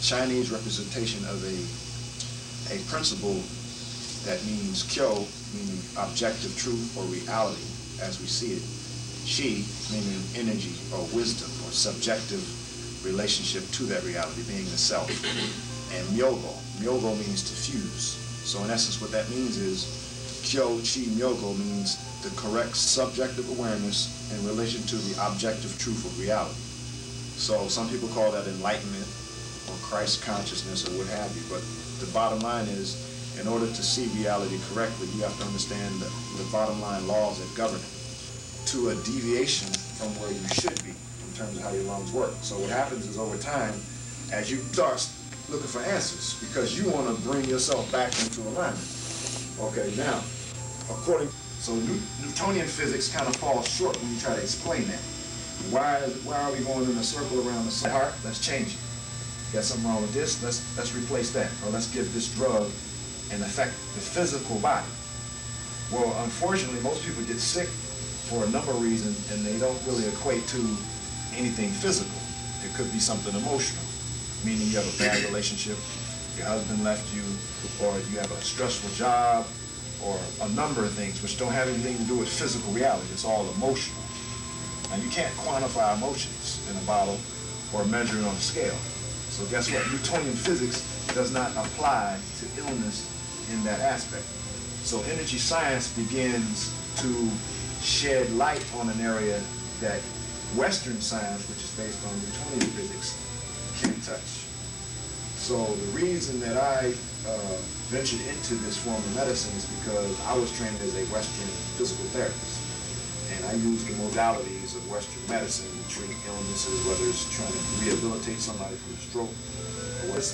Chinese representation of a principle that means kyo, meaning objective truth or reality as we see it. Chi, meaning energy or wisdom or subjective relationship to that reality, being the self. And myogo. Myogo means to fuse. So in essence what that means is kyo, chi, myogo means the correct subjective awareness in relation to the objective truth of reality. So some people call that enlightenment or Christ consciousness or what have you, but the bottom line is, in order to see reality correctly, you have to understand the bottom line laws that govern it to a deviation from where you should be in terms of how your lungs work. So what happens is over time, as you start looking for answers, because you want to bring yourself back into alignment. Okay, now, so Newtonian physics kind of falls short when you try to explain that. Why are we going in a circle around the sun? Heart, let's change it. Got something wrong with this, let's replace that. Or let's give this drug and affect the physical body. Well, unfortunately, most people get sick for a number of reasons, and they don't really equate to anything physical. It could be something emotional, meaning you have a bad relationship, your husband left you, or you have a stressful job, or a number of things which don't have anything to do with physical reality. It's all emotional. And you can't quantify emotions in a bottle or measure it on a scale. So guess what? Newtonian physics does not apply to illness in that aspect. So energy science begins to shed light on an area that Western science, which is based on Newtonian physics, can't touch. So the reason that I ventured into this form of medicine is because I was trained as a Western physical therapist. And I use the modalities of Western medicine to treat illnesses, whether it's trying to rehabilitate somebody from a stroke or what.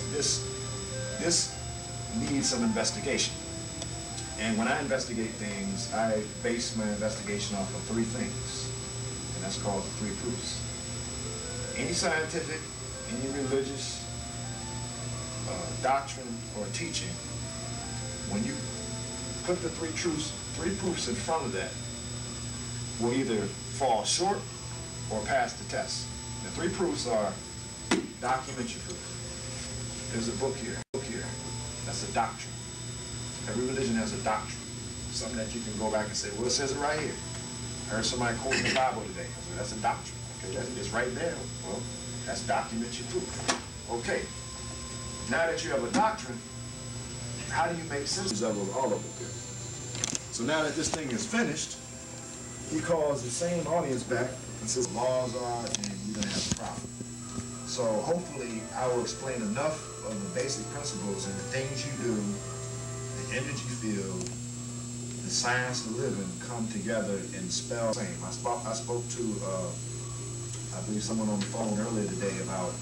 This needs some investigation. And when I investigate things, I base my investigation off of three things. And that's called the three proofs. Any scientific, any religious doctrine or teaching, when you put the three proofs in front of that, will either fall short or pass the test. The three proofs are document your proof. There's a book here. That's a doctrine. Every religion has a doctrine. Something that you can go back and say, well, it says it right here. I heard somebody quoting the Bible today. So that's a doctrine. Okay, it's right there. Well, that's document your proof. Okay. Now that you have a doctrine, how do you make sense of all of it? So now that this thing is finished, he calls the same audience back and says laws are, and you're going to have a problem. So hopefully I will explain enough of the basic principles and the things you do, the energy field, the science of living come together and spell the same. I spoke to, I believe someone on the phone earlier today about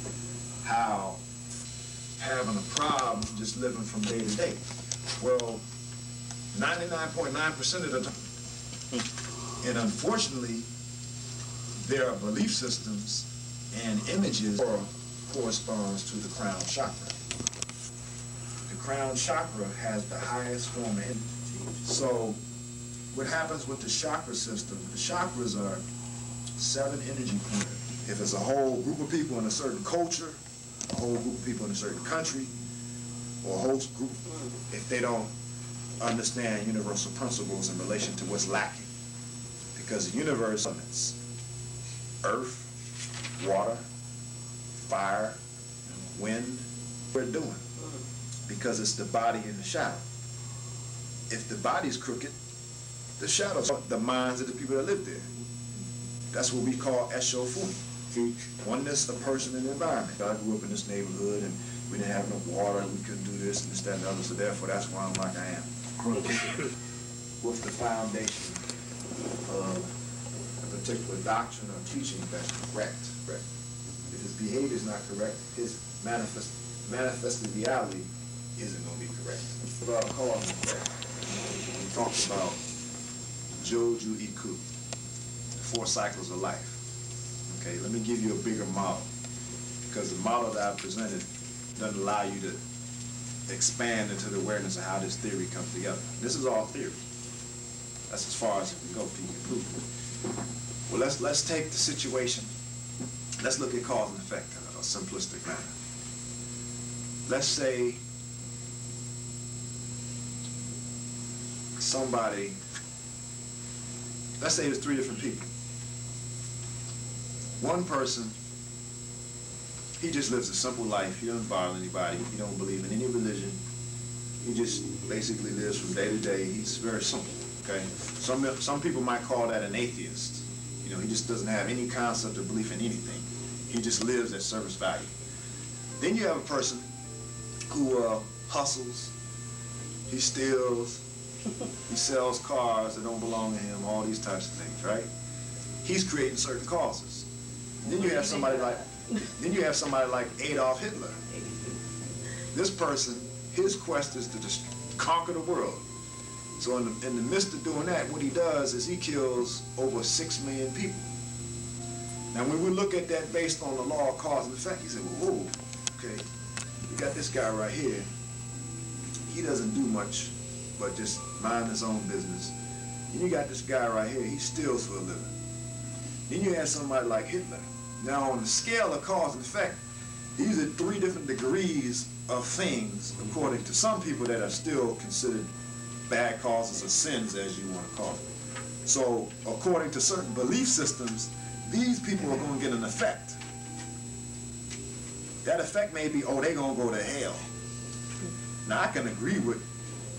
how having a problem just living from day to day. Well, 99.9% of the time, and unfortunately, there are belief systems and images that corresponds to the crown chakra. The crown chakra has the highest form of energy. So what happens with the chakra system, the chakras are 7 energy points. If it's a whole group of people in a certain culture, a whole group of people in a certain country, or a whole group, if they don't understand universal principles in relation to what's lacking. Because the universe elements, earth, water, fire, wind, we're doing. Because it's the body and the shadow. If the body's crooked, the shadows are the minds of the people that live there. That's what we call Esho Fumi. Oneness of person and environment. I grew up in this neighborhood and we didn't have no water and we couldn't do this and this, that, and the other, so therefore that's why I'm like I am. With the foundation of a particular doctrine or teaching that's correct. If his behavior is not correct, his manifested reality isn't going to be correct. About cause and effect, we talked about Joju Iku, the 4 cycles of life. Okay, let me give you a bigger model, because the model that I presented doesn't allow you to expand into the awareness of how this theory comes together. This is all theory. That's as far as it can go till you can prove it. Well, let's take the situation. Let's look at cause and effect in a simplistic manner. let's say somebody, let's say there's 3 different people. One person, he just lives a simple life. He doesn't bother anybody. He don't believe in any religion. He just basically lives from day to day. He's very simple, okay? Some people might call that an atheist. You know, he just doesn't have any concept or belief in anything. He just lives at service value. Then you have a person who hustles, he steals, he sells cars that don't belong to him, all these types of things, right? He's creating certain causes. Then you have somebody like Adolf Hitler. This person, his quest is to just conquer the world. So in the midst of doing that, what he does is he kills over 6 million people. Now when we look at that based on the law of cause and effect, you say, well, whoa, okay, we got this guy right here. He doesn't do much but just mind his own business. And you got this guy right here, he steals for a living. Then you have somebody like Hitler. Now on the scale of cause and effect, these are 3 different degrees of things, according to some people, that are still considered bad causes or sins, as you want to call it. So according to certain belief systems, these people are going to get an effect. That effect may be, oh, they're going to go to hell. Now I can agree with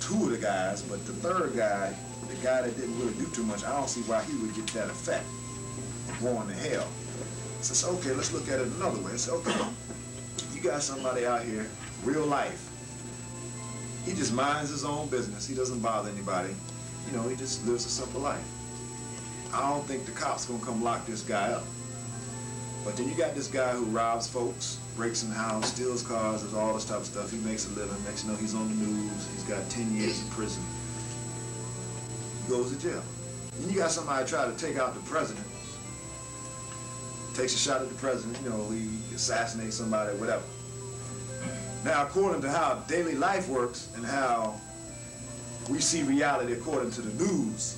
2 of the guys, but the 3rd guy, the guy that didn't really do too much, I don't see why he would get that effect of going to hell. So it's okay, let's look at it another way. It's okay, you got somebody out here, real life. He just minds his own business. He doesn't bother anybody. You know, he just lives a simple life. I don't think the cops gonna come lock this guy up. But then you got this guy who robs folks, breaks in the house, steals cars, does all this type of stuff. He makes a living. Next you know, he's on the news. He's got 10 years in prison. He goes to jail. Then you got somebody try to take out the president. Takes a shot at the president, you know, he assassinates somebody, whatever. Now, according to how daily life works and how we see reality according to the news,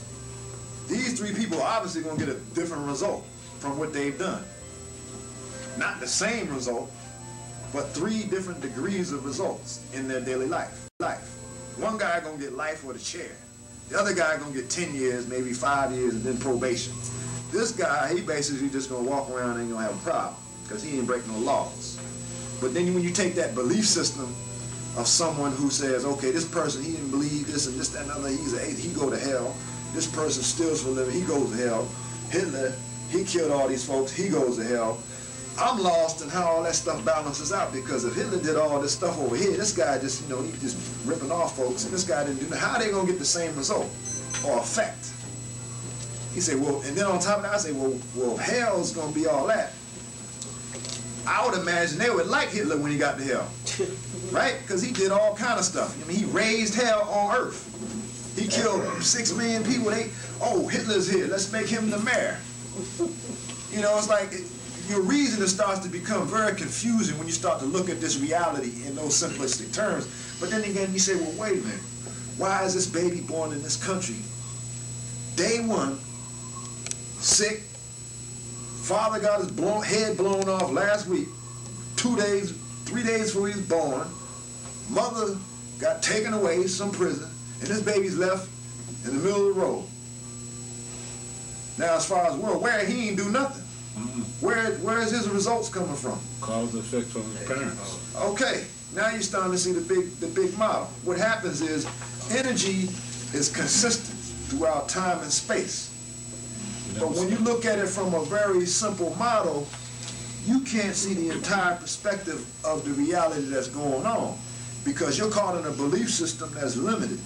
these 3 people are obviously going to get a different result from what they've done. Not the same result, but 3 different degrees of results in their daily life. One guy going to get life with a chair. The other guy going to get 10 years, maybe 5 years, and then probation. This guy, he basically just going to walk around and ain't going to have a problem because he ain't breaking no laws. But then when you take that belief system of someone who says, okay, this person, he didn't believe this and this, that, and other, he go to hell. This person steals for a living, he goes to hell. Hitler, he killed all these folks, he goes to hell. I'm lost in how all that stuff balances out, because if Hitler did all this stuff over here, this guy just, you know, he just ripping off folks, and this guy didn't do that. How are they going to get the same result or effect? He said, well, and then on top of that, I say, well, hell's going to be all that. I would imagine they would like Hitler when he got to hell, right? Because he did all kind of stuff. I mean, he raised hell on earth. He killed 6 million people. Oh, Hitler's here. Let's make him the mayor. You know, it's like your reasoning starts to become very confusing when you start to look at this reality in those simplistic terms. But then again, you say, well, wait a minute. Why is this baby born in this country? Day 1, sick. Father got his head blown off last week. 3 days before he was born. Mother got taken away, some prison, and this baby's left in the middle of the road. Now, as far as world, where he ain't do nothing. Where is his results coming from? Cause and effect from his parents. Okay, now you're starting to see the big model. What happens is energy is consistent throughout time and space. But when you look at it from a very simple model, you can't see the entire perspective of the reality that's going on, because you're caught in a belief system that's limited.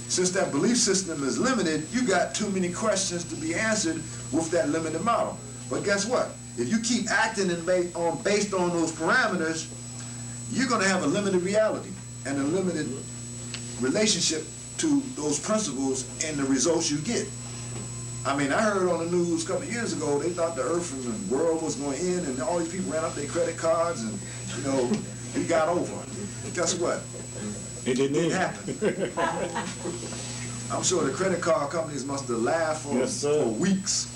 Since that belief system is limited, you got too many questions to be answered with that limited model. But guess what? If you keep acting based on those parameters, you're going to have a limited reality and a limited relationship to those principles and the results you get. I mean, I heard on the news a couple of years ago, they thought the earth and the world was going to end, and all these people ran up their credit cards, and, you know, it got over. Guess what? It didn't happen. I'm sure the credit card companies must have laughed for weeks.